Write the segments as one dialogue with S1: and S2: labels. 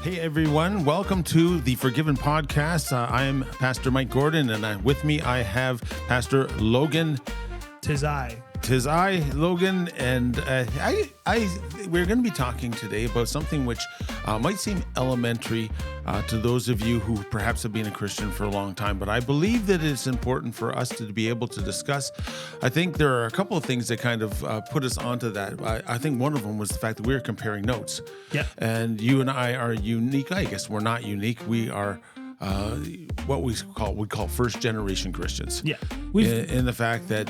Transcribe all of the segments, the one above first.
S1: Hey everyone, welcome to the Forgiven Podcast. I am Pastor Mike Gordon, and with me I have Pastor Logan.
S2: Tis I,
S1: Logan, and we're going to be talking today about something which might seem elementary to those of you who perhaps have been a Christian for a long time, but I believe that it's important for us to be able to discuss. I think there are a couple of things that kind of put us onto that. I think one of them was the fact that we were comparing notes.
S2: Yeah.
S1: And you and I are unique. I guess we're not unique. We are what we call first generation Christians.
S2: Yeah.
S1: In the fact that,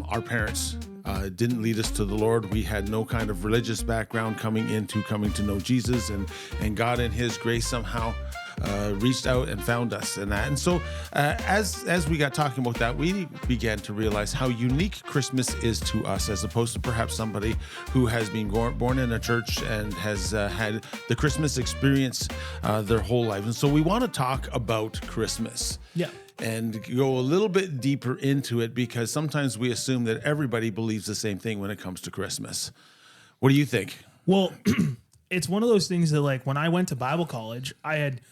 S1: our parents didn't lead us to the Lord. We had no kind of religious background coming to know Jesus, and God in his grace somehow reached out and found us in that. And so as we got talking about that, we began to realize how unique Christmas is to us, as opposed to perhaps somebody who has been born in a church and has had the Christmas experience their whole life. And so we want to talk about Christmas.
S2: Yeah.
S1: And go a little bit deeper into it, because sometimes we assume that everybody believes the same thing when it comes to Christmas. What do you think?
S2: Well, it's one of those things that, like, when I went to Bible college, I had,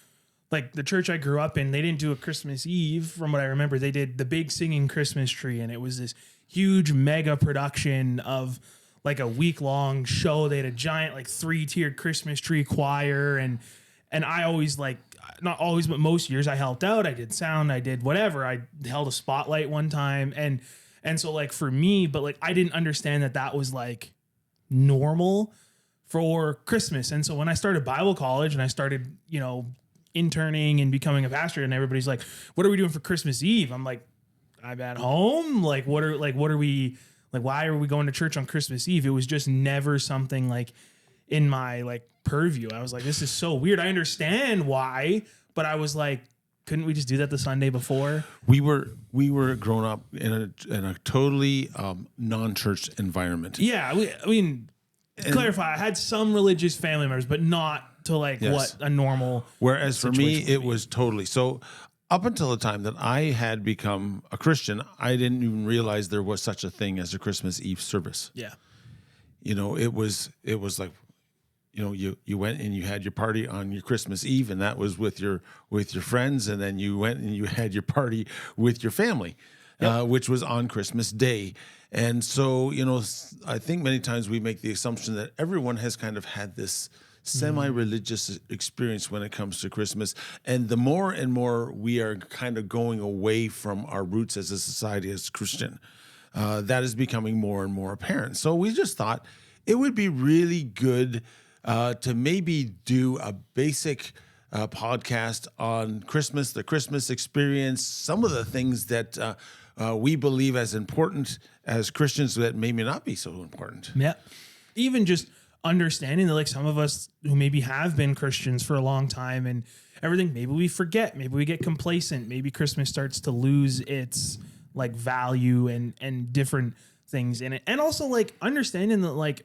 S2: like, the church I grew up in, they didn't do a Christmas Eve. From what I remember, they did the big singing Christmas tree, and it was this huge mega production of like a week-long show. They had a giant, like, 3-tiered Christmas tree choir, and I always, like, not always, but most years I helped out. I did sound, I did whatever. I held a spotlight one time. And so, like, for me, but, like, I didn't understand that was, like, normal for Christmas. And so when I started Bible college and I started, interning and becoming a pastor, and everybody's like, what are we doing for Christmas Eve? I'm like, I'm at home. Like, what are we, like, why are we going to church on Christmas Eve? It was just never something, like, in my, like, purview. I was like, this is so weird. I understand why, but I was like, couldn't we just do that the Sunday before?
S1: We were grown up in a totally non-church environment.
S2: Yeah, I mean, to clarify, I had some religious family members, but not to, like,
S1: yes,
S2: what a normal.
S1: Whereas for me, it was totally so. Up until the time that I had become a Christian, I didn't even realize there was such a thing as a Christmas Eve service.
S2: Yeah,
S1: it was like, you went and you had your party on your Christmas Eve, and that was with your friends, and then you went and you had your party with your family, yep, which was on Christmas Day. And so, I think many times we make the assumption that everyone has kind of had this semi-religious experience when it comes to Christmas. And the more and more we are kind of going away from our roots as a society, as Christian, that is becoming more and more apparent. So we just thought it would be really good to maybe do a basic podcast on Christmas, the Christmas experience, some of the things that we believe as important as Christians that maybe not be so important.
S2: Yeah. Even just understanding that, like, some of us who maybe have been Christians for a long time and everything, maybe we forget, maybe we get complacent, maybe Christmas starts to lose its, like, value and different things in it. And also, like, understanding that, like,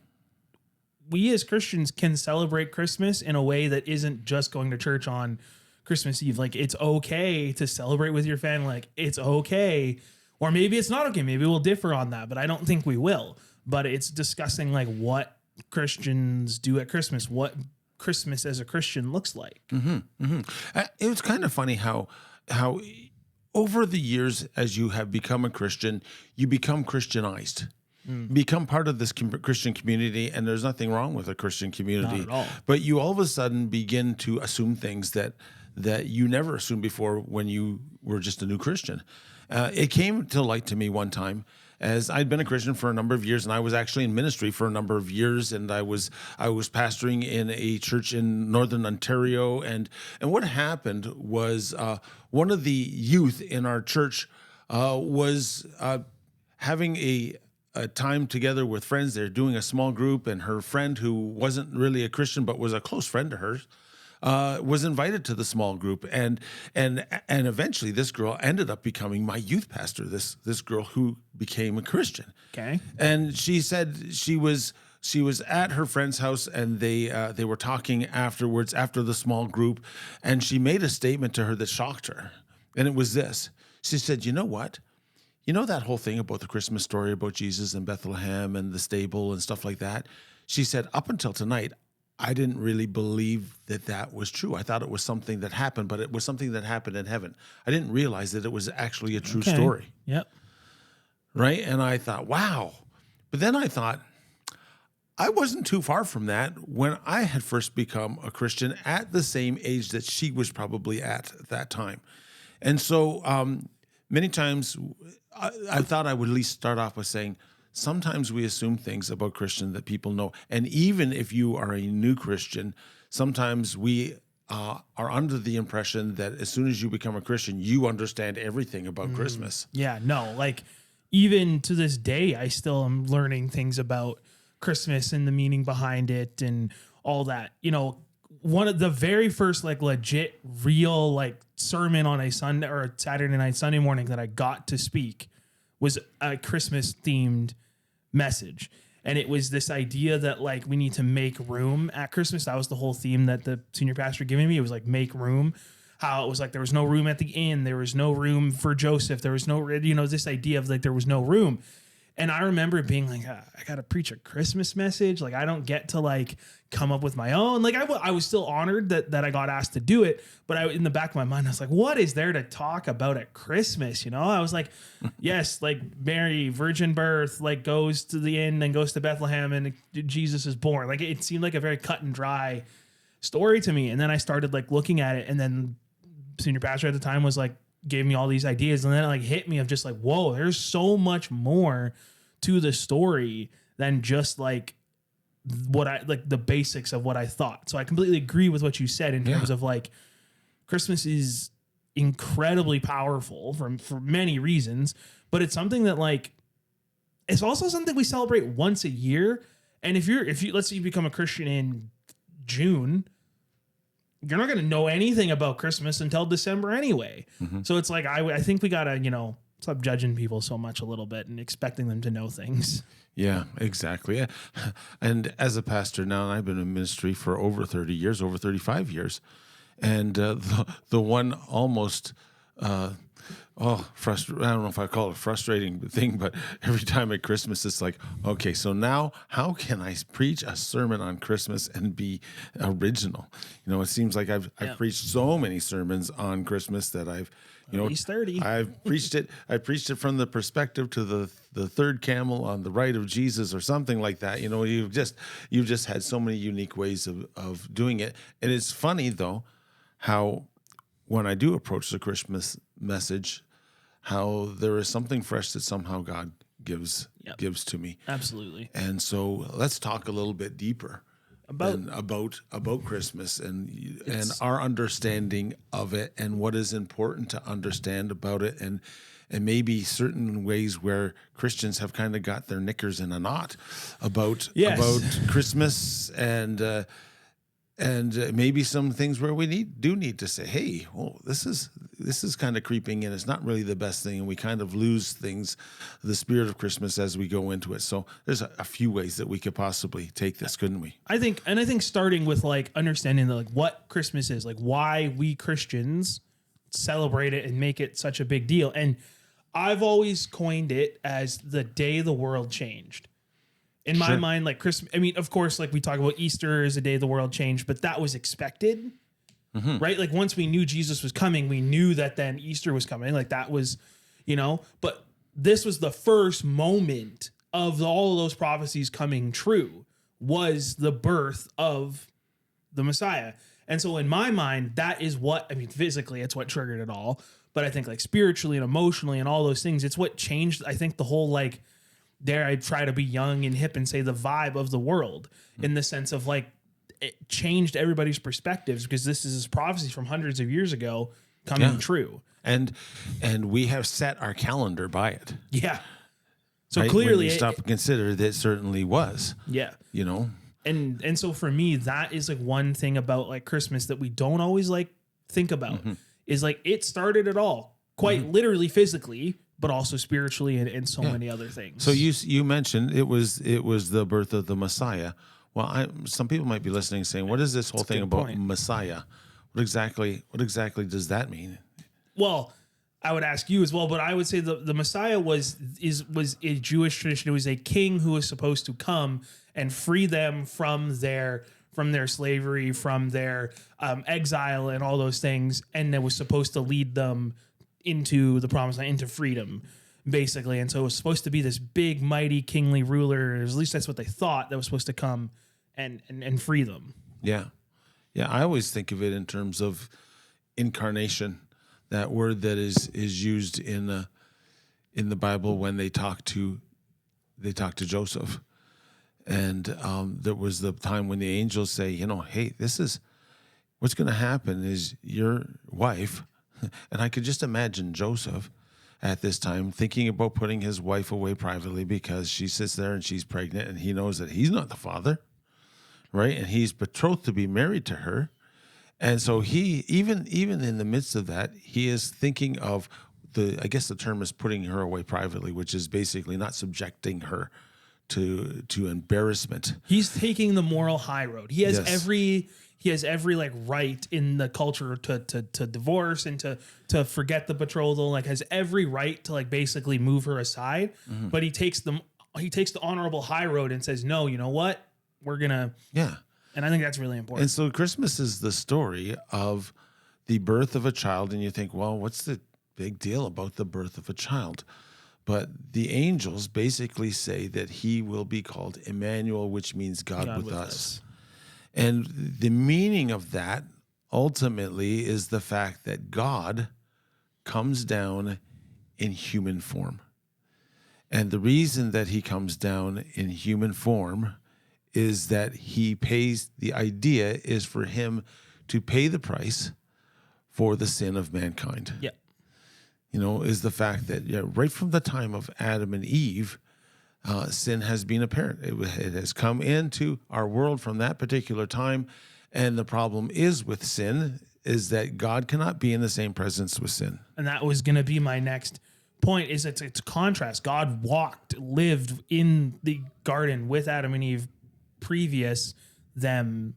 S2: we as Christians can celebrate Christmas in a way that isn't just going to church on Christmas Eve. Like, it's okay to celebrate with your family. Like, it's okay. Or maybe it's not okay. Maybe we'll differ on that, but I don't think we will. But it's discussing, like, what Christians do at Christmas, what Christmas as a Christian looks like.
S1: Mm-hmm, mm-hmm. It was kind of funny how over the years, as you have become a Christian, you become Christianized. Become part of this Christian community, and there's nothing wrong with a Christian community.
S2: Not at all.
S1: But you all of a sudden begin to assume things that you never assumed before when you were just a new Christian. It came to light to me one time, as I'd been a Christian for a number of years, and I was actually in ministry for a number of years, and I was pastoring in a church in Northern Ontario, and what happened was one of the youth in our church was having a time together with friends. They're doing a small group, and her friend, who wasn't really a Christian but was a close friend to hers, was invited to the small group, and eventually this girl ended up becoming my youth pastor. This girl who became a Christian.
S2: Okay.
S1: And she said she was at her friend's house, and they were talking afterwards after the small group, and she made a statement to her that shocked her, and it was this. She said, "You know what? You know that whole thing about the Christmas story about Jesus and Bethlehem and the stable and stuff like that?" She said, "Up until tonight, I didn't really believe that that was true. I thought it was something that happened, but it was something that happened in heaven. I didn't realize that it was actually a true
S2: Okay.
S1: story,
S2: Yep.
S1: right? And I thought, wow. But then I thought, I wasn't too far from that when I had first become a Christian at the same age that she was probably at that time. And so many times I thought I would at least start off by saying, sometimes we assume things about Christian that people know. And even if you are a new Christian, sometimes we are under the impression that as soon as you become a Christian, you understand everything about Christmas.
S2: Yeah, no, like even to this day, I still am learning things about Christmas and the meaning behind it and all that. You know, one of the very first like legit real like sermon on a Sunday or a Saturday night, Sunday morning that I got to speak was a Christmas themed message. And it was this idea that like we need to make room at Christmas. That was the whole theme that the senior pastor giving me. It was like make room. How it was like there was no room at the inn, there was no room for Joseph, there was no, you know, this idea of like there was no room. And I remember being like, I got to preach a Christmas message. Like, I don't get to like come up with my own. Like, I was still honored that I got asked to do it. But in the back of my mind, I was like, what is there to talk about at Christmas? You know, I was like, yes, like Mary, virgin birth, like goes to the inn and goes to Bethlehem and Jesus is born. Like, it seemed like a very cut and dry story to me. And then I started like looking at it, and then senior pastor at the time was like, gave me all these ideas, and then it like hit me of just like, whoa, there's so much more to the story than just like what I like the basics of what I thought. So I completely agree with what you said in terms of like Christmas is incredibly powerful for many reasons, but it's something that like it's also something we celebrate once a year. And if you let's say you become a Christian in June, you're not going to know anything about Christmas until December anyway. Mm-hmm. So it's like, I think we got to, you know, stop judging people so much a little bit and expecting them to know things.
S1: Yeah, exactly. And as a pastor now, I've been in ministry for over 30 years, over 35 years. And the one almost, I don't know if I call it a frustrating thing, but every time at Christmas, it's like, okay, so now how can I preach a sermon on Christmas and be original? You know, it seems like I've preached so many sermons on Christmas that I've, you know,
S2: at least 30.
S1: I've preached it. I preached it from the perspective to the third camel on the right of Jesus or something like that. You know, you've just had so many unique ways of doing it. And it's funny though, how when I do approach the Christmas message, how there is something fresh that somehow God gives to me.
S2: Absolutely.
S1: And so let's talk a little bit deeper about Christmas and our understanding of it and what is important to understand about it, and maybe certain ways where Christians have kind of got their knickers in a knot about Christmas and maybe some things where we need to say, hey, well, this is kind of creeping in. It's not really the best thing, and we kind of lose the spirit of Christmas as we go into it. So there's a few ways that we could possibly take this, couldn't we?
S2: I think starting with like understanding like what Christmas is, like why we Christians celebrate it and make it such a big deal. And I've always coined it as the day the world changed. In my mind, like Christmas, I mean, of course, like we talk about Easter as the day the world changed, but that was expected, right? Like once we knew Jesus was coming, we knew that then Easter was coming. Like that was, you know, but this was the first moment of all of those prophecies coming true, was the birth of the Messiah. And so in my mind, that is what, I mean, physically, it's what triggered it all. But I think like spiritually and emotionally and all those things, it's what changed, I think, the whole like, dare I try to be young and hip and say the vibe of the world, in the sense of like it changed everybody's perspectives, because this is prophecy from hundreds of years ago coming true.
S1: And we have set our calendar by it.
S2: Yeah. So
S1: right?
S2: clearly
S1: when you stop and consider that it certainly was.
S2: Yeah.
S1: You know?
S2: And so for me, that is like one thing about like Christmas that we don't always like think about, is like it started it all quite literally physically, but also spiritually and so many other things.
S1: So you mentioned it was the birth of the Messiah. Well, some people might be listening saying, what is this whole thing about Messiah? What exactly does that mean?
S2: Well, I would ask you as well, but I would say the Messiah was a Jewish tradition. It was a king who was supposed to come and free them from their from their slavery, from their exile and all those things. And that was supposed to lead them into the promised land, into freedom, basically. And so it was supposed to be this big, mighty, kingly ruler. At least that's what they thought, that was supposed to come and free them.
S1: Yeah. Yeah. I always think of it in terms of incarnation, that word that is used in the Bible when they talk to Joseph. And there was the time when the angels say, hey, this is what's going to happen is your wife. And I could just imagine Joseph at this time thinking about putting his wife away privately because she sits there and she's pregnant and he knows that he's not the father, right? And he's betrothed to be married to her. And so he, even in the midst of that, he is thinking of I guess the term is putting her away privately, which is basically not subjecting her to embarrassment.
S2: He's taking the moral high road. He has
S1: Yes.
S2: every like right in the culture to divorce and to forget the betrothal, like has every right to like basically move her aside. Mm-hmm. But he takes the honorable high road and says, no, you know what? We're gonna.
S1: Yeah.
S2: And I think that's really important.
S1: And so Christmas is the story of the birth of a child. And you think, well, what's the big deal about the birth of a child? But the angels basically say that he will be called Emmanuel, which means God with us. And the meaning of that ultimately is the fact that God comes down in human form. And the reason that he comes down in human form is that the idea is for him to pay the price for the sin of mankind.
S2: Yeah.
S1: Is the fact that right from the time of Adam and Eve, sin has been apparent. It has come into our world from that particular time. And the problem is with sin is that God cannot be in the same presence with sin.
S2: And that was going to be my next point, is it's contrast. God lived in the garden with Adam and Eve previous them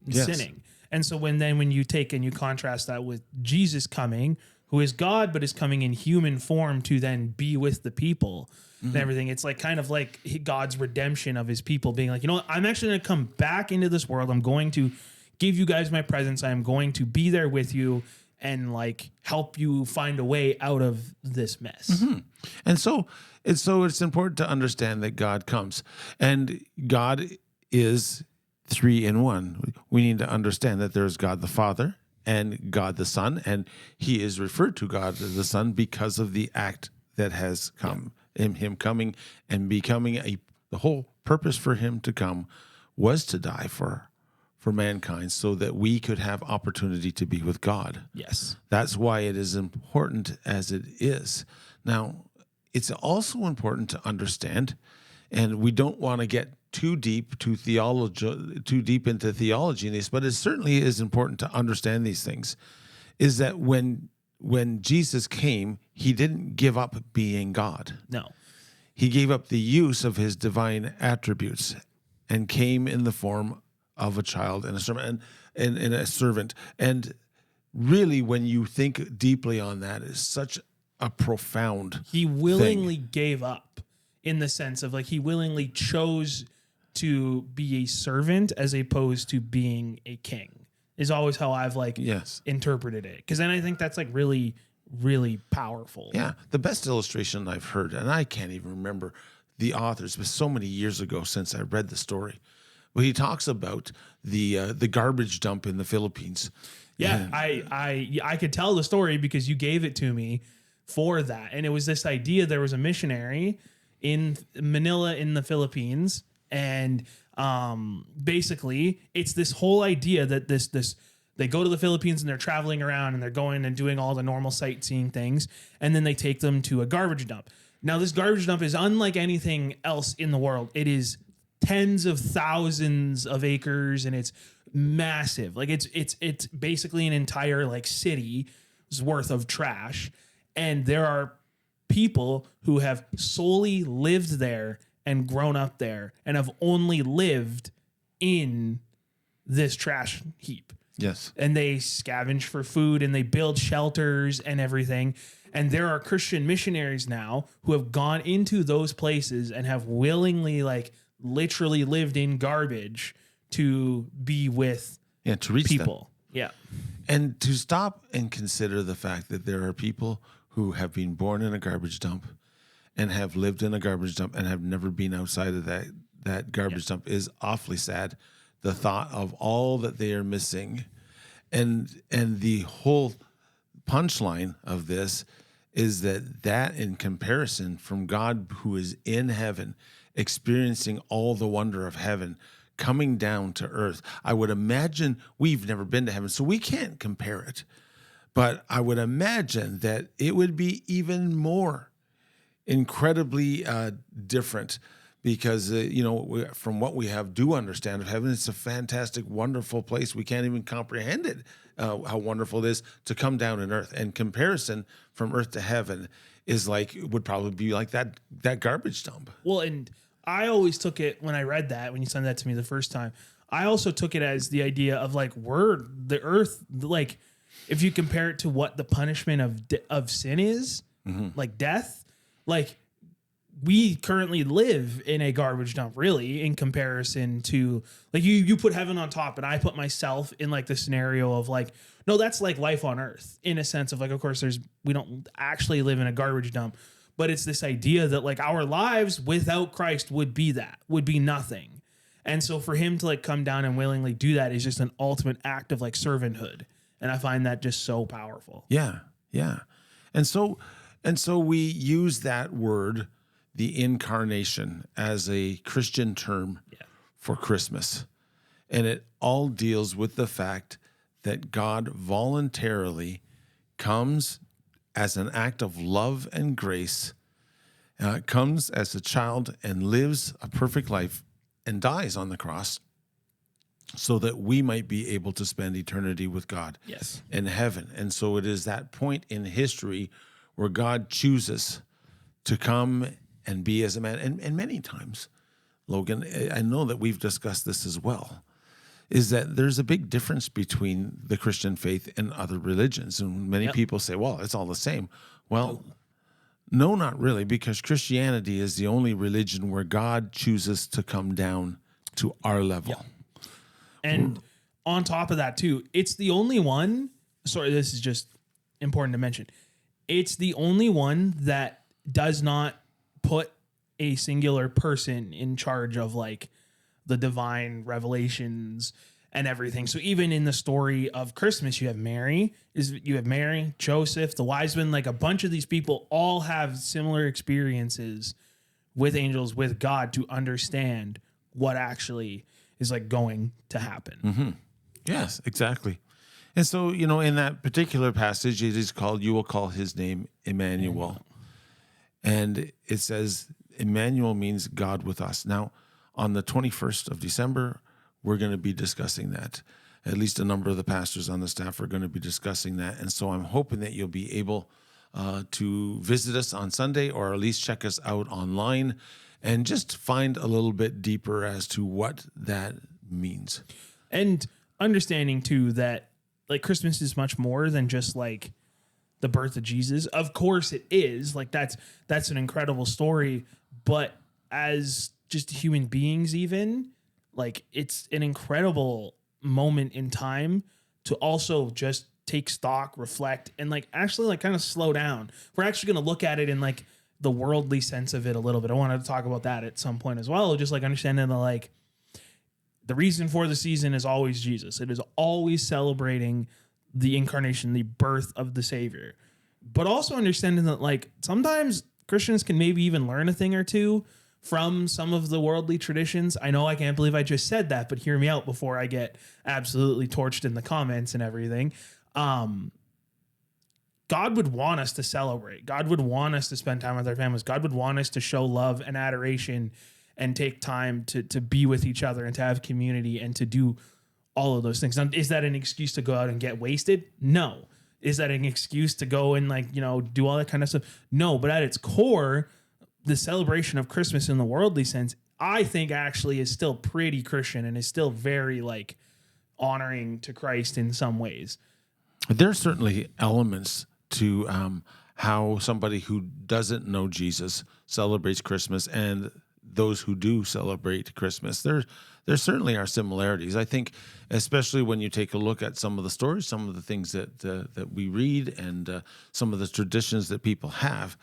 S2: sinning. And so when you take and you contrast that with Jesus coming, who is God, but is coming in human form to then be with the people and everything. It's like kind of like God's redemption of his people being like, I'm actually going to come back into this world. I'm going to give you guys my presence. I'm going to be there with you and like help you find a way out of this mess.
S1: Mm-hmm. And so it's important to understand that God comes, and God is 3 in 1. We need to understand that there's God the Father and God the Son, and he is referred to God the Son because of the act that has come. Him coming and becoming the whole purpose for him to come was to die for mankind so that we could have opportunity to be with God.
S2: Yes.
S1: That's why it is important as it is. Now, it's also important to understand, and we don't want to get too deep into theology in this, but it certainly is important to understand these things, is that when Jesus came, he didn't give up being God.
S2: No.
S1: He gave up the use of his divine attributes and came in the form of a child and a servant. And really, when you think deeply on that, is such a profound
S2: He willingly gave up, in the sense of like he willingly chose to be a servant as opposed to being a king, is always how I've interpreted it. Because then I think that's like really, really powerful.
S1: Yeah. The best illustration I've heard, and I can't even remember the authors, but so many years ago since I read the story, but he talks about the garbage dump in the Philippines.
S2: Yeah, I could tell the story because you gave it to me for that. And it was this idea, there was a missionary in Manila in the Philippines, and basically it's this whole idea that this they go to the Philippines and they're traveling around and they're going and doing all the normal sightseeing things, and then they take them to a garbage dump. Now this garbage dump is unlike anything else in the world. It is tens of thousands of acres and it's massive. Like it's basically an entire like city's worth of trash, and there are people who have solely lived there and grown up there and have only lived in this trash heap.
S1: Yes.
S2: And they scavenge for food and they build shelters and everything. And there are Christian missionaries now who have gone into those places and have willingly, like, literally lived in garbage to be with
S1: to reach them.
S2: people. Yeah.
S1: And to stop and consider the fact that there are people who have been born in a garbage dump and have lived in a garbage dump and have never been outside of that garbage dump is awfully sad. The thought of all that they are missing. And the whole punchline of this is that in comparison from God who is in heaven, experiencing all the wonder of heaven, coming down to earth. I would imagine we've never been to heaven, so we can't compare it. But I would imagine that it would be even more incredibly different because, from what we do understand of heaven, it's a fantastic, wonderful place. We can't even comprehend it, how wonderful it is to come down in earth. And comparison from earth to heaven would probably be like that garbage dump.
S2: Well, and I always took it when I read that, when you sent that to me the first time, I also took it as the idea of like, we're the earth, like if you compare it to what the punishment of sin is, like death, like we currently live in a garbage dump, really, in comparison to like you put heaven on top and I put myself in like the scenario of like, no, that's like life on earth in a sense of like, of course we don't actually live in a garbage dump, but it's this idea that like our lives without Christ would be nothing. And so for him to like come down and willingly do that is just an ultimate act of like servanthood. And I find that just so powerful.
S1: Yeah. Yeah. And so we use that word, the incarnation, as a Christian term for Christmas. And it all deals with the fact that God voluntarily comes as an act of love and grace, comes as a child and lives a perfect life and dies on the cross so that we might be able to spend eternity with God in heaven. And so it is that point in history where God chooses to come and be as a man. And many times, Logan, I know that we've discussed this as well, is that there's a big difference between the Christian faith and other religions. And many people say, well, it's all the same. Well, no, not really, because Christianity is the only religion where God chooses to come down to our level.
S2: And on top of that, too, it's the only one. Sorry, this is just important to mention. It's the only one that does not put a singular person in charge of like the divine revelations and everything. So even in the story of Christmas, you have Mary, Joseph, the wise men, like a bunch of these people all have similar experiences with angels, with God, to understand what actually is like going to happen.
S1: Mm-hmm. Yes, exactly. And so, in that particular passage, it is called, you will call his name Emmanuel. And it says Emmanuel means God with us. Now, on the 21st of December, we're going to be discussing that. At least a number of the pastors on the staff are going to be discussing that. And so I'm hoping that you'll be able to visit us on Sunday, or at least check us out online and just find a little bit deeper as to what that means.
S2: And understanding too that like Christmas is much more than just like the birth of Jesus. Of course it is. Like that's an incredible story, but as just human beings, even like it's an incredible moment in time to also just take stock, reflect, and like actually like kind of slow down. We're actually going to look at it in like the worldly sense of it a little bit. I wanted to talk about that at some point as well. Just like understanding the like the reason for the season is always Jesus. It is always celebrating the incarnation, the birth of the Savior, but also understanding that like sometimes Christians can maybe even learn a thing or two from some of the worldly traditions. I know I can't believe I just said that, but hear me out before I get absolutely torched in the comments and everything. God would want us to celebrate. God would want us to spend time with our families. God would want us to show love and adoration and take time to be with each other and to have community and to do all of those things. Now, is that an excuse to go out and get wasted? No. Is that an excuse to go and like, do all that kind of stuff? No, but at its core, the celebration of Christmas in the worldly sense, I think actually is still pretty Christian and is still very like honoring to Christ in some ways.
S1: There's certainly elements to how somebody who doesn't know Jesus celebrates Christmas, and those who do celebrate Christmas. There certainly are similarities. I think, especially when you take a look at some of the stories, some of the things that we read, and some of the traditions that people have,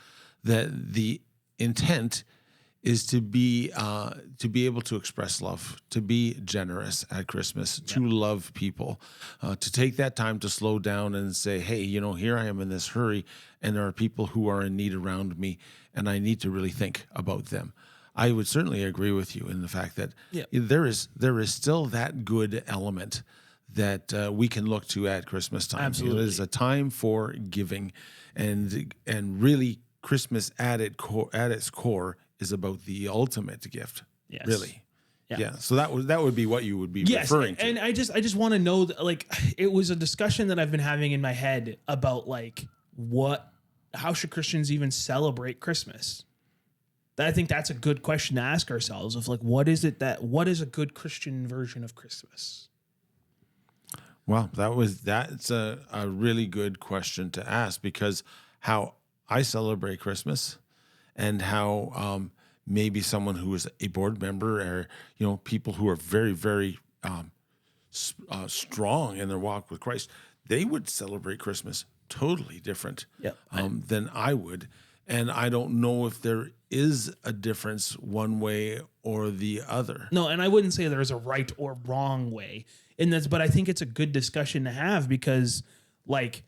S1: that the intent is to be able to express love, to be generous at Christmas, to love people, to take that time to slow down and say, hey, here I am in this hurry, and there are people who are in need around me, and I need to really think about them. I would certainly agree with you in the fact that there is still that good element that we can look to at Christmas time.
S2: Absolutely.
S1: It is a time for giving, and really Christmas at its core is about the ultimate gift.
S2: Yes.
S1: Really.
S2: Yeah.
S1: So that would be what you would be referring to.
S2: And I just want to know that, like, it was a discussion that I've been having in my head about, like, how should Christians even celebrate Christmas? I think that's a good question to ask ourselves of, like, what is a good Christian version of Christmas?
S1: Well, that's a really good question to ask, because how I celebrate Christmas and how maybe someone who is a board member, or people who are very, very strong in their walk with Christ, they would celebrate Christmas totally different than I would. And I don't know if there is a difference one way or the other.
S2: No, and I wouldn't say there's a right or wrong way in this, but I think it's a good discussion to have, because, like,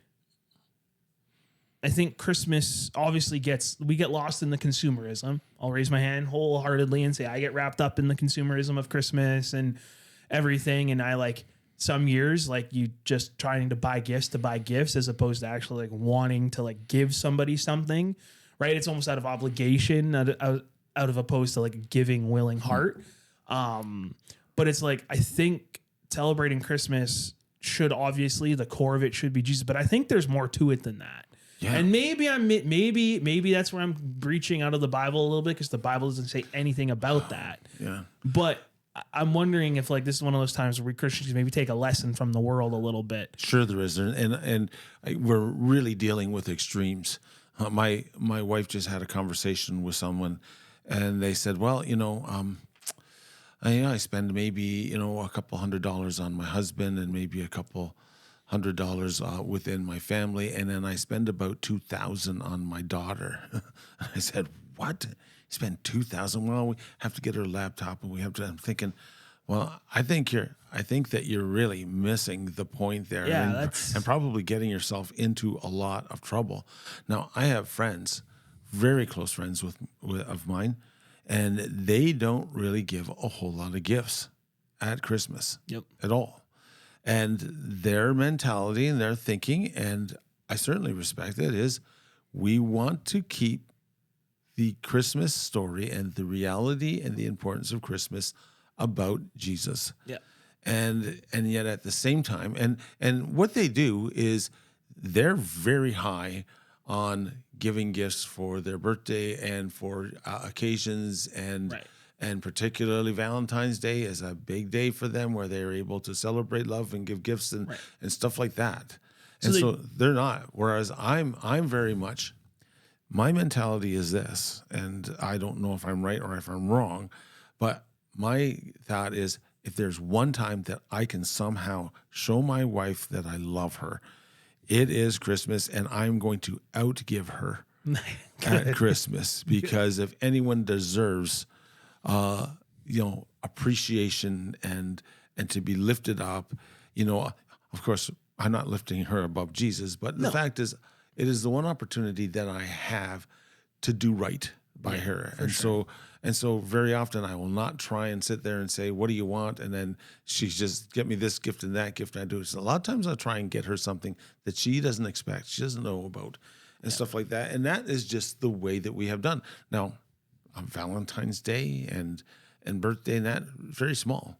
S2: I think Christmas obviously we get lost in the consumerism. I'll raise my hand wholeheartedly and say I get wrapped up in the consumerism of Christmas and everything. And I, like, some years, like, you just trying to buy gifts as opposed to actually, like, wanting to, like, give somebody something, right? It's almost out of obligation, out of opposed to, like, a giving, willing heart. But it's like, I think celebrating Christmas should, obviously, the core of it should be Jesus, but I think there's more to it than that. Yeah. And maybe that's where I'm breaching out of the Bible a little bit, because the Bible doesn't say anything about that.
S1: Yeah.
S2: But I'm wondering if, like, this is one of those times where we Christians can maybe take a lesson from the world a little bit.
S1: Sure, there is, and we're really dealing with extremes. My wife just had a conversation with someone, and they said, "Well, I spend maybe a couple $100 on my husband, and maybe a couple $100 within my family, and then I spend about $2,000 on my daughter." I said, "What? You spend $2,000? Well, we have to get her laptop, and we have to." I'm thinking, well, I think that you're really missing the point there, and probably getting yourself into a lot of trouble. Now, I have friends, very close friends of mine, and they don't really give a whole lot of gifts at Christmas at all. And their mentality and their thinking, and I certainly respect it, is we want to keep the Christmas story and the reality and the importance of Christmas about Jesus. Yeah. And yet at the same time, and what they do is they're very high on giving gifts for their birthday and for occasions, and and particularly Valentine's Day is a big day for them, where they're able to celebrate love and give gifts and stuff like that. So they're not. Whereas I'm very much, my mentality is this, and I don't know if I'm right or if I'm wrong, but my thought is, if there's one time that I can somehow show my wife that I love her, it is Christmas, and I'm going to outgive her at Christmas, because if anyone deserves appreciation and to be lifted up, of course, I'm not lifting her above Jesus, but the fact is, it is the one opportunity that I have to do right by her. And so very often I will not try and sit there and say, "What do you want?" And then she's just, "Get me this gift and that gift." And I do. So a lot of times I'll try and get her something that she doesn't expect, she doesn't know about, and stuff like that. And that is just the way that we have done. Now, on Valentine's Day and birthday, and that, very small,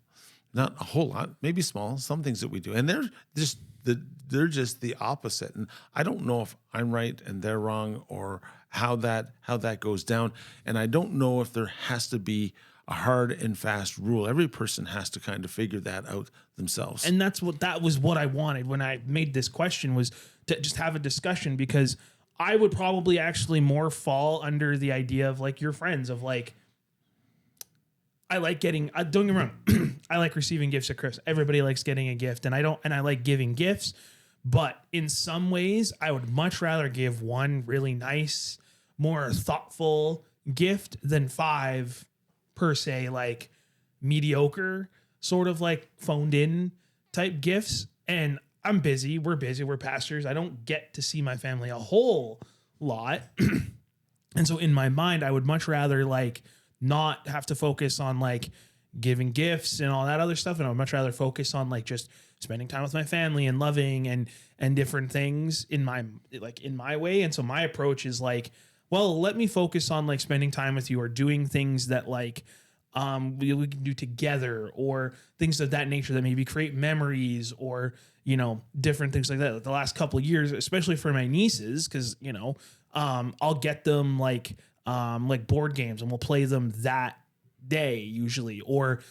S1: not a whole lot, maybe small, some things that we do, and they're just the opposite. And I don't know if I'm right and they're wrong, or how that goes down. And I don't know if there has to be a hard and fast rule. Every person has to kind of figure that out themselves.
S2: And that was what I wanted when I made this question, was to just have a discussion, because I would probably actually more fall under the idea of, like, your friends, of, like, I like getting, don't get me wrong, I like receiving gifts at Christmas. Everybody likes getting a gift, and I like giving gifts, but in some ways, I would much rather give one really nice, more thoughtful gift than five per se, like mediocre, sort of like phoned in type gifts. And I'm busy. We're busy. We're pastors. I don't get to see my family a whole lot. And so in my mind, I would much rather like not have to focus on like giving gifts and all that other stuff. And I would much rather focus on like just spending time with my family and loving and different things in my way. And so my approach is like, well, let me focus on like spending time with you or doing things that like we can do together, or things of that nature that maybe create memories, or different things like that. Like the last couple of years, especially for my nieces, because I'll get them like board games and we'll play them that day usually, or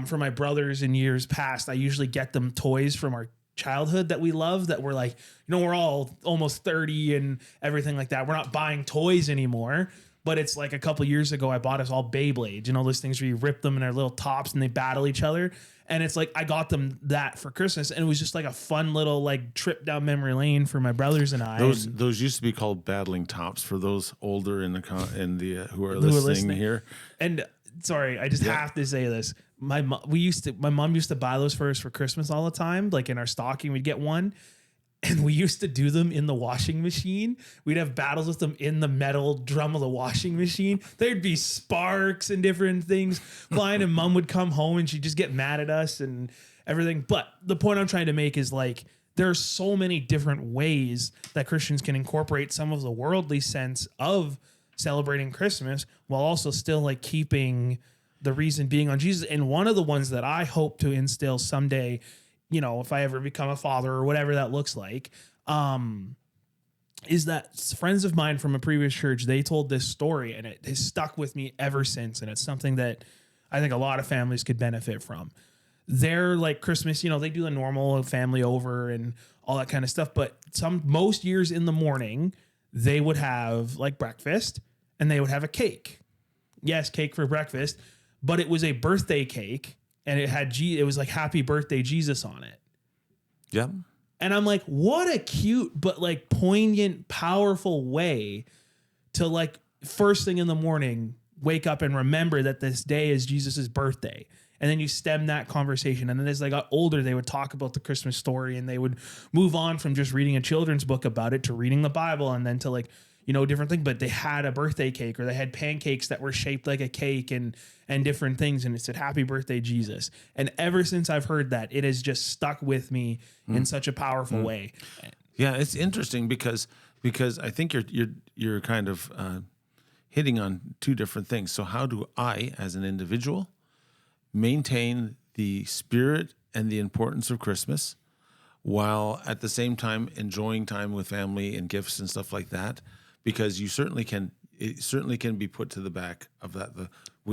S2: for my brothers in years past, I usually get them toys from our childhood that we love, that we're like, we're all almost 30 and everything like that. We're not buying toys anymore, but it's like a couple years ago, I bought us all Beyblades, those things where you rip them in their little tops and they battle each other. And it's like, I got them that for Christmas, and it was just like a fun little like trip down memory lane for my brothers and I.
S1: Those used to be called battling tops for those older in the who are listening here.
S2: And sorry, I just have to say this. My mom used to buy those for us for Christmas all the time. Like in our stocking, we'd get one. And we used to do them in the washing machine. We'd have battles with them in the metal drum of the washing machine. There'd be sparks and different things flying, and Mom would come home and she'd just get mad at us and everything. But the point I'm trying to make is like, there are so many different ways that Christians can incorporate some of the worldly sense of celebrating Christmas while also still like keeping the reason being on Jesus. And one of the ones that I hope to instill someday, if I ever become a father or whatever that looks like, is that friends of mine from a previous church, they told this story and it has stuck with me ever since. And it's something that I think a lot of families could benefit from. They're like Christmas, they do the normal family over and all that kind of stuff. But most years in the morning, they would have like breakfast and they would have a cake. Yes, cake for breakfast, but it was a birthday cake. And it was like happy birthday Jesus on it.
S1: Yeah.
S2: And I'm like, what a cute, but like poignant, powerful way to like first thing in the morning, wake up and remember that this day is Jesus's birthday. And then you stem that conversation. And then as they got older, they would talk about the Christmas story, and they would move on from just reading a children's book about it to reading the Bible, and then to like, different thing. But they had a birthday cake, or they had pancakes that were shaped like a cake and different things. And it said, happy birthday, Jesus. And ever since I've heard that, it has just stuck with me in such a powerful way.
S1: Yeah. It's interesting because I think you're kind of hitting on two different things. So how do I, as an individual, maintain the spirit and the importance of Christmas while at the same time enjoying time with family and gifts and stuff like that? Because it certainly can be put to the back of that.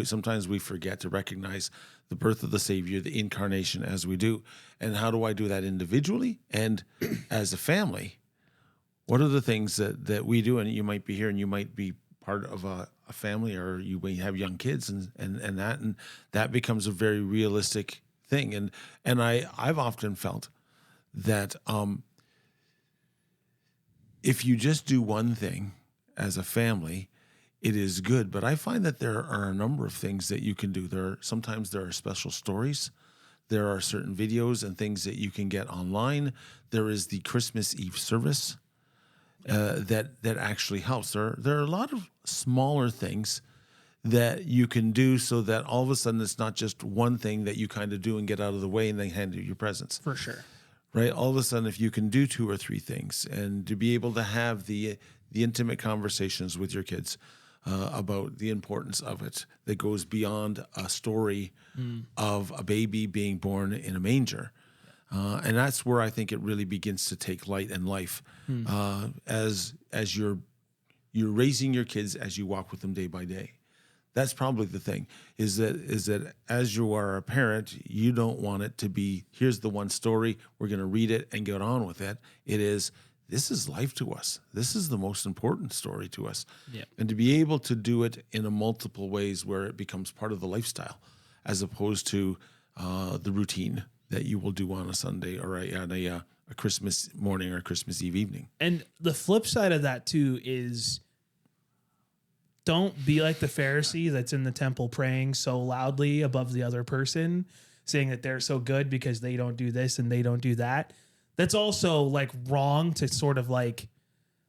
S1: Sometimes we forget to recognize the birth of the Savior, the incarnation, as we do. And how do I do that individually and as a family? What are the things that we do? And you might be here and you might be part of a family, or you may have young kids and that becomes a very realistic thing. And I've often felt that if you just do one thing as a family, it is good. But I find that there are a number of things that you can do. Sometimes there are special stories. There are certain videos and things that you can get online. There is the Christmas Eve service that actually helps. There are a lot of smaller things that you can do so that all of a sudden it's not just one thing that you kind of do and get out of the way and then hand you your presents.
S2: For sure.
S1: Right? All of a sudden, if you can do two or three things and to be able to have the intimate conversations with your kids about the importance of it that goes beyond a story of a baby being born in a manger. And that's where I think it really begins to take light and life as you're raising your kids as you walk with them day by day. That's probably the thing, is that as you are a parent, you don't want it to be, here's the one story, we're going to read it and get on with it. It is, this is life to us. This is the most important story to us.
S2: Yep.
S1: And to be able to do it in a multiple ways where it becomes part of the lifestyle. as opposed to the routine that you will do on a Sunday or on a Christmas morning or Christmas Eve evening.
S2: And the flip side of that too is, don't be like the Pharisee that's in the temple praying so loudly above the other person, saying that they're so good because they don't do this and they don't do that. That's also like wrong to sort of like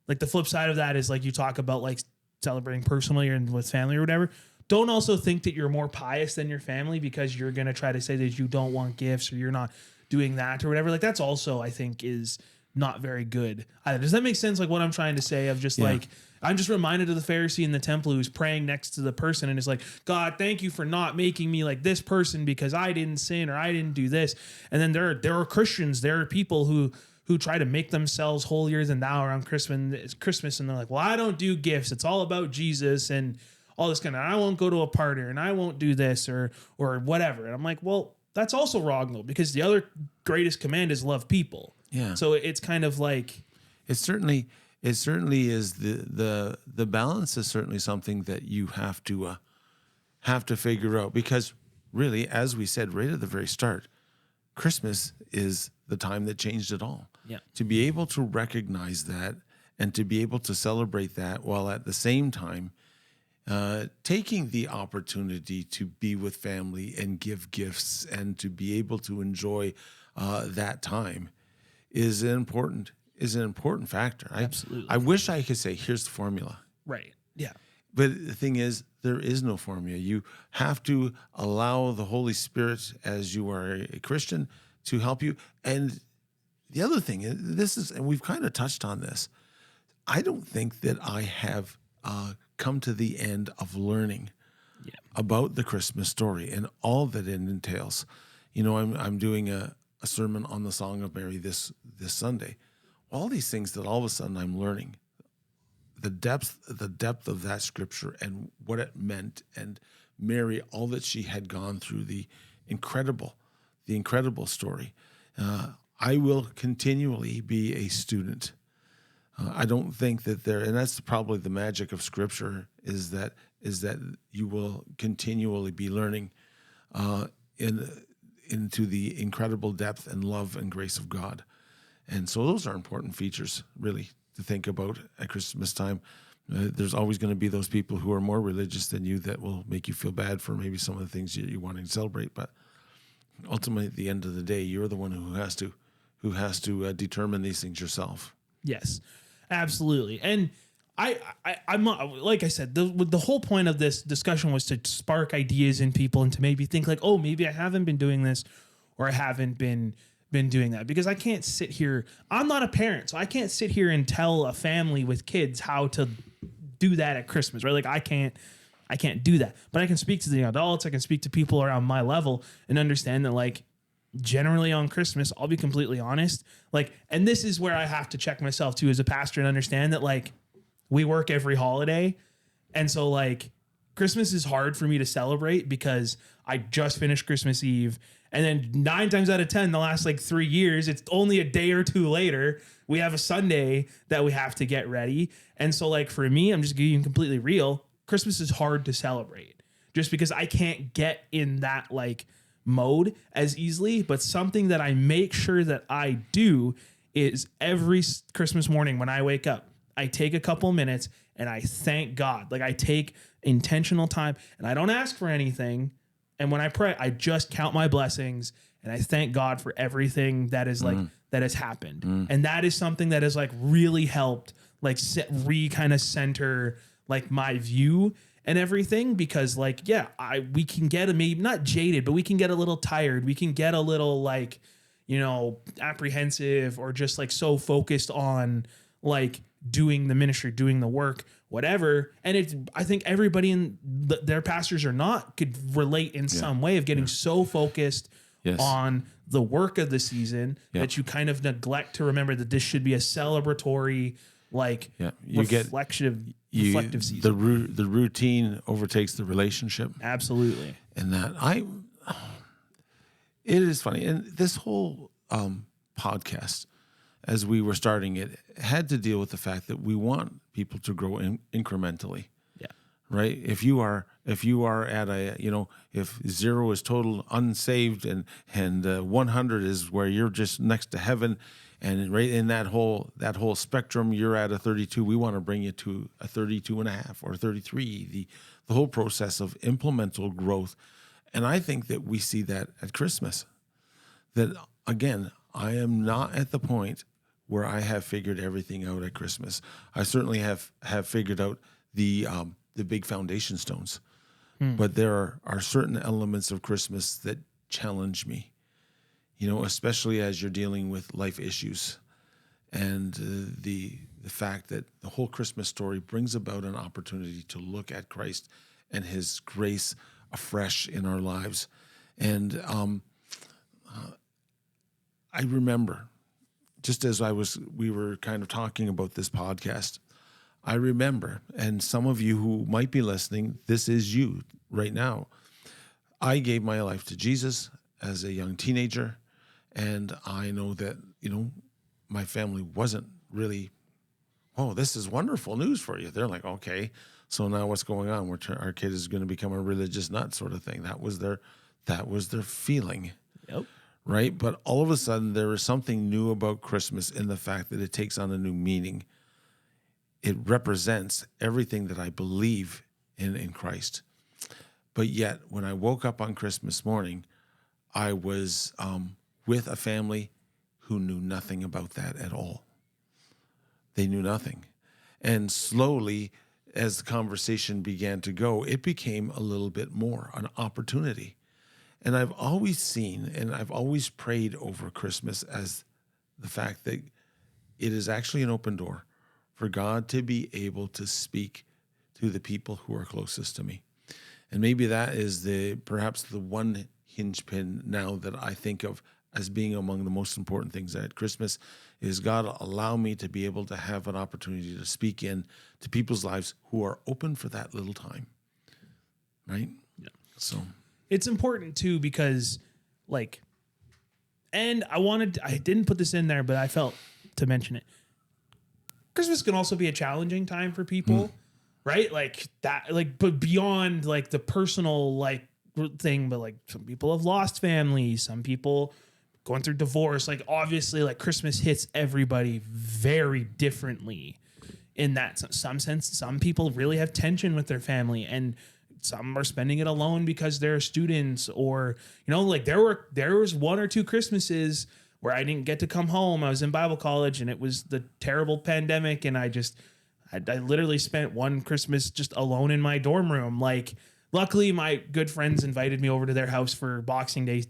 S2: the flip side of that is like you talk about like celebrating personally and with family or whatever. Don't also think that you're more pious than your family because you're going to try to say that you don't want gifts or you're not doing that or whatever. Like that's also, I think, is not very good either. Does that make sense? Like what I'm trying to say of just like, I'm just reminded of the Pharisee in the temple who's praying next to the person and is like, God, thank you for not making me like this person because I didn't sin or I didn't do this. And then there are Christians, there are people who try to make themselves holier than thou around Christmas. And they're like, well, I don't do gifts. It's all about Jesus and all this kind of, I won't go to a party and I won't do this or whatever. And I'm like, well, that's also wrong though, because the other greatest command is love people.
S1: Yeah.
S2: So it's kind of like,
S1: it certainly is the balance is certainly something that you have to figure out, because really, as we said right at the very start, Christmas is the time that changed it all.
S2: Yeah.
S1: To be able to recognize that and to be able to celebrate that while at the same time taking the opportunity to be with family and give gifts and to be able to enjoy that time is an important factor.
S2: Absolutely.
S1: I wish I could say, here's the formula.
S2: right. Yeah.
S1: But the thing is, there is no formula. You have to allow the Holy Spirit, as you are a Christian, to help you. And the other thing, and we've kind of touched on this, I don't think that I have come to the end of learning about the Christmas story and all that it entails. You know, I'm doing a sermon on the Song of Mary this Sunday. All these things that all of a sudden I'm learning. The depth of that scripture and what it meant, and Mary, all that she had gone through, the incredible story. I will continually be a student. I don't think that and that's probably the magic of scripture, is that you will continually be learning into the incredible depth and love and grace of God. And so those are important features, really, to think about at Christmas time. There's always going to be those people who are more religious than you that will make you feel bad for maybe some of the things you're wanting to celebrate. But ultimately, at the end of the day, you're the one who has to determine these things yourself.
S2: Yes, absolutely. And I'm like I said, the whole point of this discussion was to spark ideas in people and to maybe think like, oh, maybe I haven't been doing this, or I haven't been doing that, because I can't sit here. I'm not a parent, so I can't sit here and tell a family with kids how to do that at Christmas, right? Like I can't do that, but I can speak to the adults. I can speak to people around my level and understand that, like, generally on Christmas, I'll be completely honest. Like, and this is where I have to check myself too as a pastor and understand that, like, we work every holiday. And so, like, Christmas is hard for me to celebrate because I just finished Christmas Eve. And then 9 times out of 10, the last like 3 years, it's only a day or two later, we have a Sunday that we have to get ready. And so, like, for me, I'm just being completely real. Christmas is hard to celebrate just because I can't get in that like mode as easily. But something that I make sure that I do is every Christmas morning when I wake up, I take a couple minutes and I thank God. Like, I take intentional time and I don't ask for anything. And when I pray, I just count my blessings and I thank God for everything that is like, that has happened. And that is something that has like really helped like kind of center like my view and everything, because like, yeah, we can get maybe not jaded, but we can get a little tired. We can get a little like, you know, apprehensive or just like so focused on like doing the ministry, doing the work, whatever. And I think everybody in their pastors or not could relate in some way of getting so focused on the work of the season that you kind of neglect to remember that this should be a celebratory, like reflective season.
S1: The routine overtakes the relationship.
S2: Absolutely.
S1: And that it is funny. And this whole podcast, as we were starting it, had to deal with the fact that we want people to grow incrementally.
S2: Yeah.
S1: right? If you are at a, if 0 is total unsaved and 100 is where you're just next to heaven, and right in that whole spectrum, you're at a 32. We want to bring you to a 32 and a half or 33. The whole process of implemental growth, and I think that we see that at Christmas. That again, I am not at the point where I have figured everything out at Christmas. I certainly have figured out the big foundation stones, but there are certain elements of Christmas that challenge me. Especially as you're dealing with life issues, and the fact that the whole Christmas story brings about an opportunity to look at Christ and His grace afresh in our lives. And I remember, just as we were kind of talking about this podcast, I remember, and some of you who might be listening, this is you right now. I gave my life to Jesus as a young teenager, and I know that, my family wasn't really, oh, this is wonderful news for you. They're like, okay, so now what's going on? Our kid is going to become a religious nut sort of thing. That was their feeling.
S2: Yep.
S1: Right? But all of a sudden, there is something new about Christmas in the fact that it takes on a new meaning. It represents everything that I believe in Christ. But yet, when I woke up on Christmas morning, I was with a family who knew nothing about that at all. They knew nothing. And slowly, as the conversation began to go, it became a little bit more an opportunity. And I've always seen, and I've always prayed over Christmas as the fact that it is actually an open door for God to be able to speak to the people who are closest to me. And maybe that is perhaps the one hinge pin now that I think of as being among the most important things at Christmas is God allow me to be able to have an opportunity to speak in to people's lives who are open for that little time. Right?
S2: Yeah.
S1: So
S2: it's important too, because and I didn't put this in there, but I felt to mention it. Christmas can also be a challenging time for people, right? But beyond the personal thing, but some people have lost families, some people going through divorce. Obviously, Christmas hits everybody very differently in that some sense. Some people really have tension with their family, and some are spending it alone because they're students, or there was 1 or 2 Christmases where I didn't get to come home. I was in Bible college, and it was the terrible pandemic, and I literally spent one Christmas just alone in my dorm room. Luckily, my good friends invited me over to their house for Boxing Day,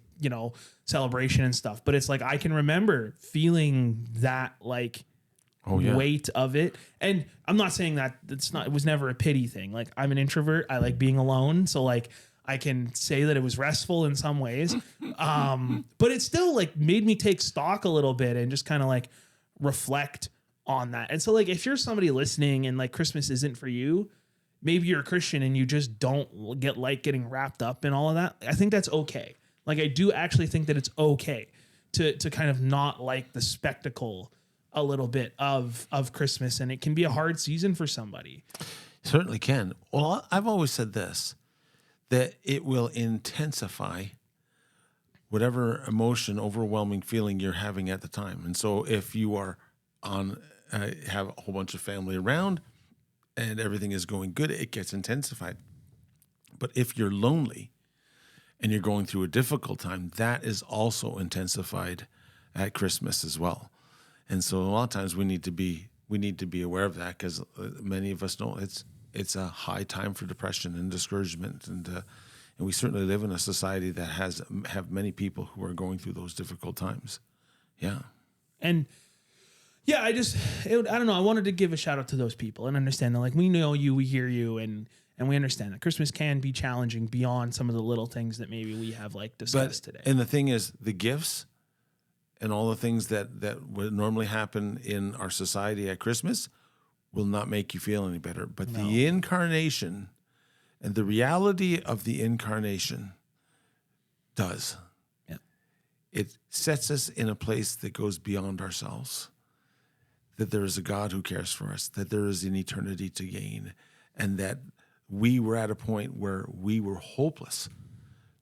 S2: celebration and stuff. But it's I can remember feeling that weight of it. And I'm not saying that it was never a pity thing. I'm an introvert. I like being alone. So I can say that it was restful in some ways. But it still made me take stock a little bit and just kind of reflect on that. And so if you're somebody listening and Christmas isn't for you, maybe you're a Christian and you just don't getting wrapped up in all of that. I think that's okay. I do actually think that it's okay to kind of not like the spectacle a little bit of Christmas, and it can be a hard season for somebody.
S1: Certainly can. Well, I've always said this, that it will intensify whatever emotion, overwhelming feeling you're having at the time. And so if you are have a whole bunch of family around and everything is going good, it gets intensified. But if you're lonely and you're going through a difficult time, that is also intensified at Christmas as well. And so a lot of times we need to be aware of that, because many of us know it's a high time for depression and discouragement, and we certainly live in a society that have many people who are going through those difficult times. Yeah.
S2: And yeah, I don't know. I wanted to give a shout out to those people and understand that we know you, we hear you, and we understand that Christmas can be challenging beyond some of the little things that maybe we have discussed today.
S1: And the thing is, the gifts and all the things that would normally happen in our society at Christmas will not make you feel any better. But the incarnation and the reality of the incarnation does.
S2: Yeah.
S1: It sets us in a place that goes beyond ourselves, that there is a God who cares for us, that there is an eternity to gain, and that we were at a point where we were hopeless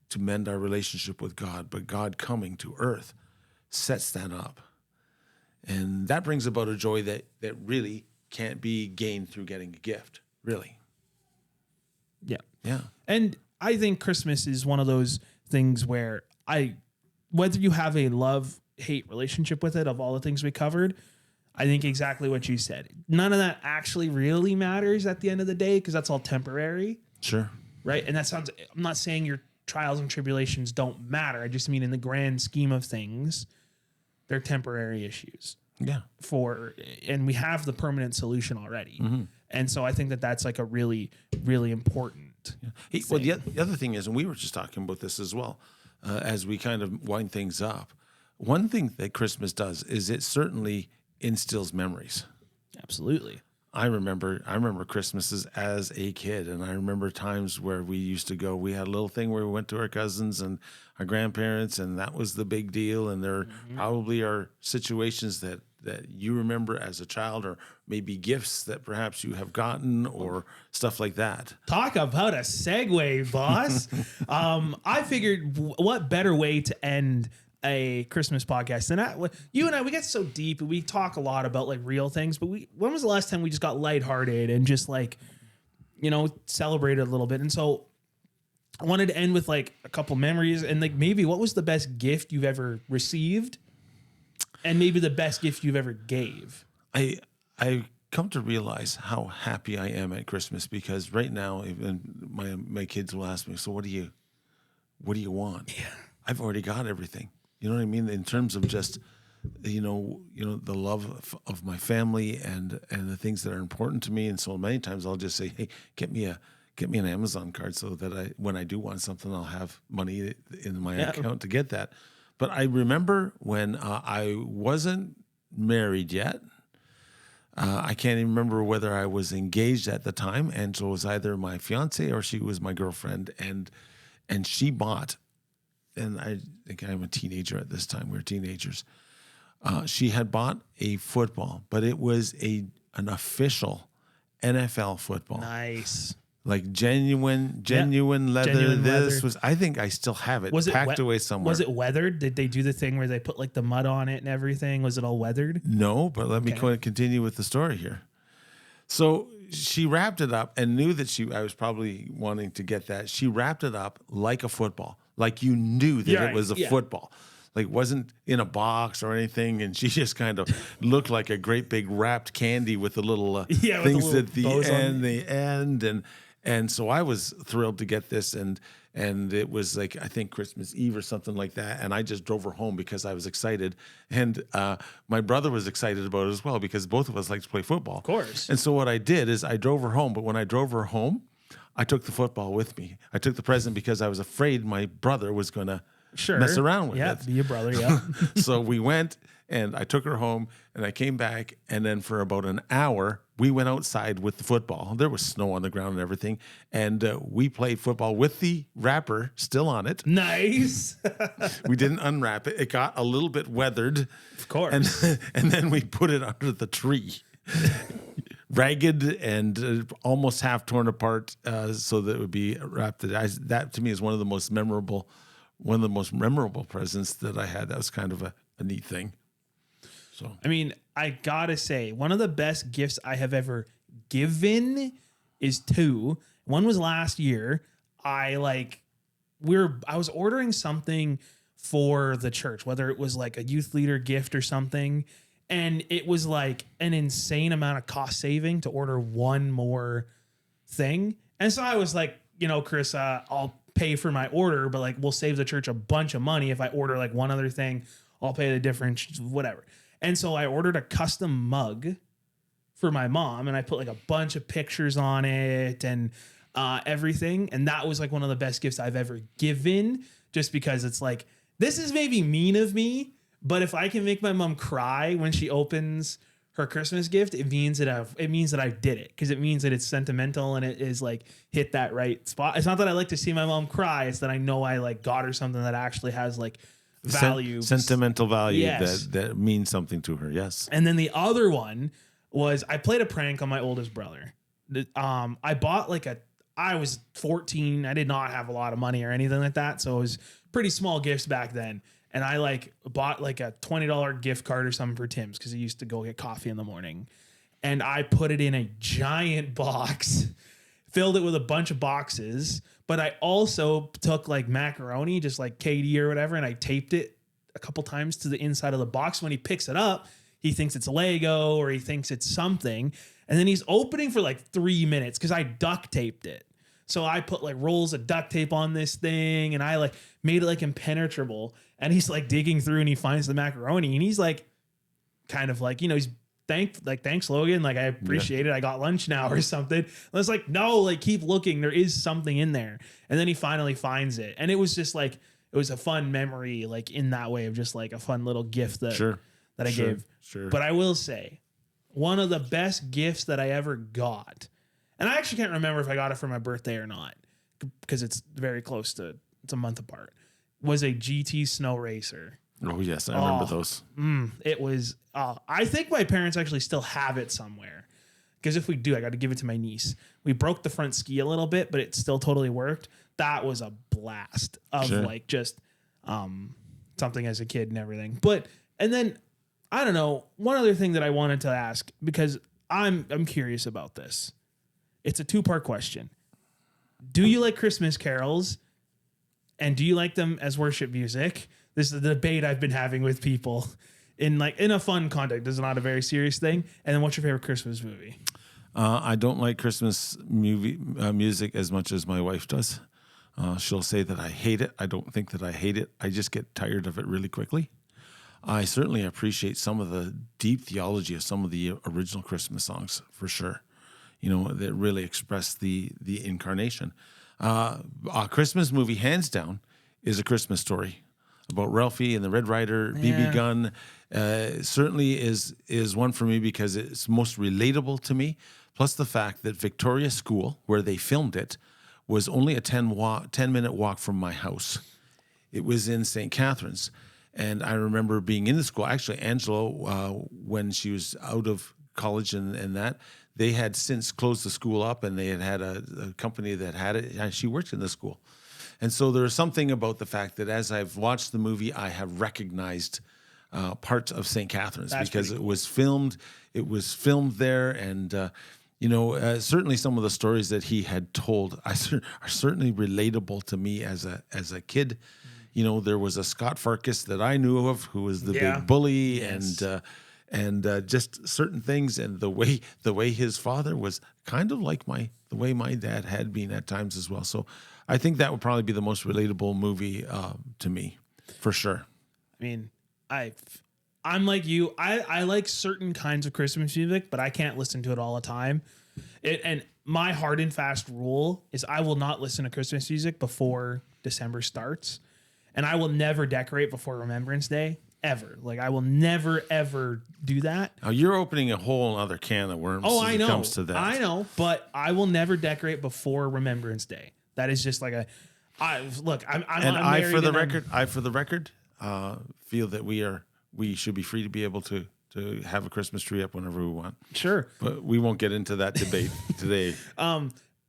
S1: to mend our relationship with God, but God coming to earth sets that up. And that brings about a joy that really can't be gained through getting a gift, really.
S2: Yeah.
S1: Yeah.
S2: And I think Christmas is one of those things where whether you have a love-hate relationship with it, of all the things we covered, I think exactly what you said. None of that actually really matters at the end of the day because that's all temporary.
S1: Sure.
S2: Right. And I'm not saying your trials and tribulations don't matter. I just mean in the grand scheme of things, they're temporary issues.
S1: Yeah.
S2: And we have the permanent solution already. Mm-hmm. And so I think that that's like a really, really important.
S1: Yeah. Hey, well, the other thing is, and we were just talking about this as well, as we kind of wind things up. One thing that Christmas does is it certainly instills memories.
S2: Absolutely.
S1: I remember Christmases as a kid, and I remember times where we used to go. We had a little thing where we went to our cousins and our grandparents, and that was the big deal. And there probably are situations that you remember as a child, or maybe gifts that perhaps you have gotten, or stuff like that.
S2: Talk about a segue, boss. I figured what better way to end a Christmas podcast than you and I, we get so deep and we talk a lot about like real things, but when was the last time we just got lighthearted and just like, celebrated a little bit? And so I wanted to end with like a couple memories and like maybe what was the best gift you've ever received and maybe the best gift you've ever gave.
S1: I come to realize how happy I am at Christmas because right now, even my kids will ask me, so what do you want?
S2: Yeah.
S1: I've already got everything. You know what I mean? In terms of just, the love of my family and the things that are important to me. And so many times I'll just say, hey, get me an Amazon card so that when I do want something, I'll have money in my account to get that. But I remember when I wasn't married yet. I can't even remember whether I was engaged at the time. And so it was either my fiance or she was my girlfriend. And she bought, and I think I'm a teenager at this time. We were teenagers. She had bought a football, but it was an official NFL football.
S2: Nice.
S1: Like genuine leather.
S2: Genuine
S1: This
S2: leather.
S1: was, I think I still have it packed away somewhere.
S2: Was it weathered? Did they do the thing where they put like the mud on it and everything? Was it all weathered?
S1: No, but let me continue with the story here. So she wrapped it up and knew that I was probably wanting to get that. She wrapped it up like a football, like you knew that it was a football. Like wasn't in a box or anything, and she just kind of looked like a great big wrapped candy with the little things at the end, and so I was thrilled to get this, and it was like I think Christmas Eve or something like that, and I just drove her home because I was excited, and my brother was excited about it as well because both of us like to play football, of
S2: course.
S1: And so what I did is I drove her home, but when I drove her home, I took the football with me. I took the present because I was afraid my brother was going to mess around with it.
S2: Yeah, be your brother, yeah.
S1: So we went, and I took her home, and I came back, and then for about an hour, we went outside with the football. There was snow on the ground and everything, and we played football with the wrapper still on it.
S2: Nice.
S1: We didn't unwrap it. It got a little bit weathered.
S2: Of course.
S1: And then we put it under the tree. Ragged and almost half torn apart so that it would be wrapped. That, to me, is one of the most memorable presents that I had. That was kind of a neat thing. So,
S2: I mean, I gotta say, one of the best gifts I have ever given is two. One was last year. I was ordering something for the church, whether it was like a youth leader gift or something. And it was like an insane amount of cost saving to order one more thing. And so I was like, Chris, I'll pay for my order, but like we'll save the church a bunch of money if I order like one other thing. I'll pay the difference, whatever. And so I ordered a custom mug for my mom, and I put like a bunch of pictures on it and everything. And that was like one of the best gifts I've ever given, just because it's like, this is maybe mean of me, but if I can make my mom cry when she opens her Christmas gift, it means that I did it, because it means that it's sentimental and it is like hit that right spot. It's not that I like to see my mom cry; it's that I know I like got her something that actually has like value,
S1: sentimental value.
S2: Yes.
S1: that means something to her. Yes.
S2: And then the other one was I played a prank on my oldest brother. I bought like I was 14. I did not have a lot of money or anything like that. So it was pretty small gifts back then. And I like bought like a $20 gift card or something for Tim's because he used to go get coffee in the morning. And I put it in a giant box, filled it with a bunch of boxes. But I also took like macaroni, just like KD or whatever, and I taped it a couple times to the inside of the box. When he picks it up, he thinks it's Lego or he thinks it's something. And then he's opening for like 3 minutes because I duct taped it. So I put like rolls of duct tape on this thing and I like made it like impenetrable. And he's like digging through and he finds the macaroni and he's like kind of like, he's thanks Logan. Like I appreciate it. I got lunch now or something. And I was like, no, like keep looking. There is something in there. And then he finally finds it. And it was just like, it was a fun memory, like in that way of just like a fun little gift that I gave.
S1: Sure.
S2: But I will say one of the best gifts that I ever got, and I actually can't remember if I got it for my birthday or not because it's very close to, it's a month apart, was a GT Snow Racer.
S1: Oh, yes. I remember those.
S2: It was, I think my parents actually still have it somewhere because if we do, I got to give it to my niece. We broke the front ski a little bit, but it still totally worked. That was a blast of like just something as a kid and everything. And then I don't know, one other thing that I wanted to ask because I'm curious about this. It's a 2-part question. Do you like Christmas carols? And do you like them as worship music? This is the debate I've been having with people in a fun context. This is not a very serious thing. And then what's your favorite Christmas movie?
S1: I don't like Christmas music as much as my wife does. She'll say that I hate it. I don't think that I hate it. I just get tired of it really quickly. I certainly appreciate some of the deep theology of some of the original Christmas songs for sure. That really express the incarnation. A Christmas movie, hands down, is A Christmas Story about Ralphie and the Red Ryder, BB gun. Certainly is one for me because it's most relatable to me. Plus the fact that Victoria School, where they filmed it, was only a 10-minute walk from my house. It was in St. Catharines. And I remember being in the school. Actually, Angela, when she was out of college and that, they had since closed the school up and they had a company that had it. And she worked in the school. And so there was something about the fact that as I've watched the movie, I have recognized parts of St. Catharines because it was filmed. It was filmed there. And, certainly some of the stories that he had told are certainly relatable to me as a kid. There was a Scott Farkas that I knew of who was the big bully and just certain things. And the way his father was kind of like the way my dad had been at times as well. So I think that would probably be the most relatable movie to me for sure.
S2: I mean, I'm like you. I like certain kinds of Christmas music, but I can't listen to it all the time. And my hard and fast rule is I will not listen to Christmas music before December starts. And I will never decorate before Remembrance Day, ever. Like, I will never, ever do that.
S1: Now, you're opening a whole other can of worms
S2: when it
S1: comes to that.
S2: I know, but I will never decorate before Remembrance Day. That is just like I'm
S1: for the record, feel that we should be free to be able to have a Christmas tree up whenever we want.
S2: Sure.
S1: But we won't get into that debate today.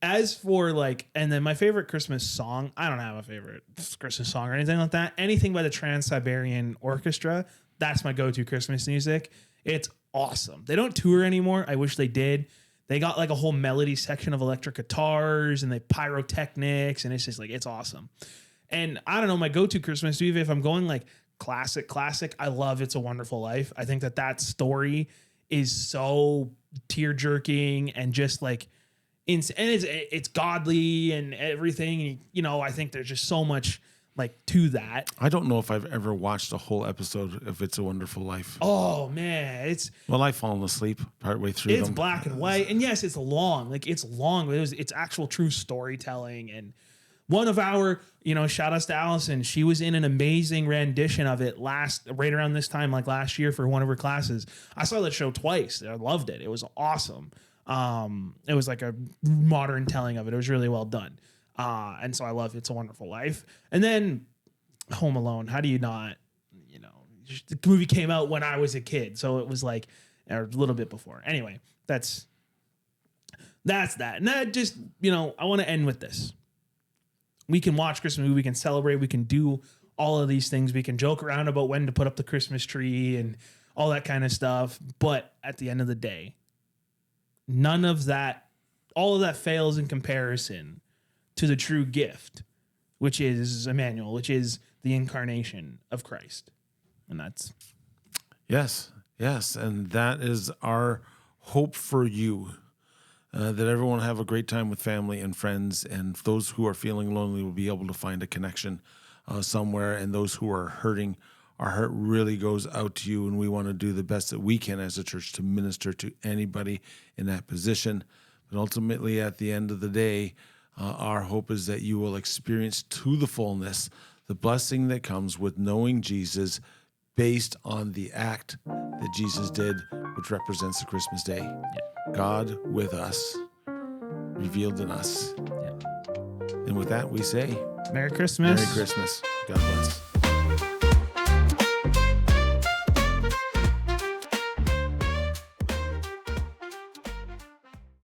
S2: As for and then my favorite Christmas song, I don't have a favorite Christmas song or anything like that. Anything by the Trans-Siberian Orchestra, that's my go-to Christmas music. It's awesome. They don't tour anymore. I wish they did. They got like a whole melody section of electric guitars and pyrotechnics, and it's just like, it's awesome. And I don't know, my go-to Christmas movie, if I'm going like classic, I love It's a Wonderful Life. I think that story is so tear-jerking and just like, and it's godly and everything. And, I think there's just so much like to that.
S1: I don't know if I've ever watched a whole episode of It's a Wonderful Life.
S2: Oh man,
S1: I've fallen asleep partway through.
S2: It's black and white, and yes, it's long. Like it's long, but it's actual true storytelling. And one of our, shout outs to Allison. She was in an amazing rendition of it right around this time, like last year for one of her classes. I saw that show twice. I loved it. It was awesome. It was like a modern telling of it. It was really well done. And so I love It's a Wonderful Life. And then Home Alone. How do you not, the movie came out when I was a kid. So it was like a little bit before. Anyway, that's that's that. And that just, I want to end with this. We can watch Christmas movie, we can celebrate, we can do all of these things. We can joke around about when to put up the Christmas tree and all that kind of stuff. But at the end of the day, none of that, all of that fails in comparison to the true gift, which is Emmanuel, which is the incarnation of Christ. And that's.
S1: Yes. And that is our hope for you. That everyone have a great time with family and friends, and those who are feeling lonely will be able to find a connection somewhere, and those who are hurting, our heart really goes out to you, and we want to do the best that we can as a church to minister to anybody in that position. But ultimately, at the end of the day, our hope is that you will experience to the fullness the blessing that comes with knowing Jesus based on the act that Jesus did, which represents the Christmas day.
S2: Yeah.
S1: God with us, revealed in us.
S2: Yeah.
S1: And with that, we say,
S2: Merry Christmas.
S1: Merry Christmas. God bless.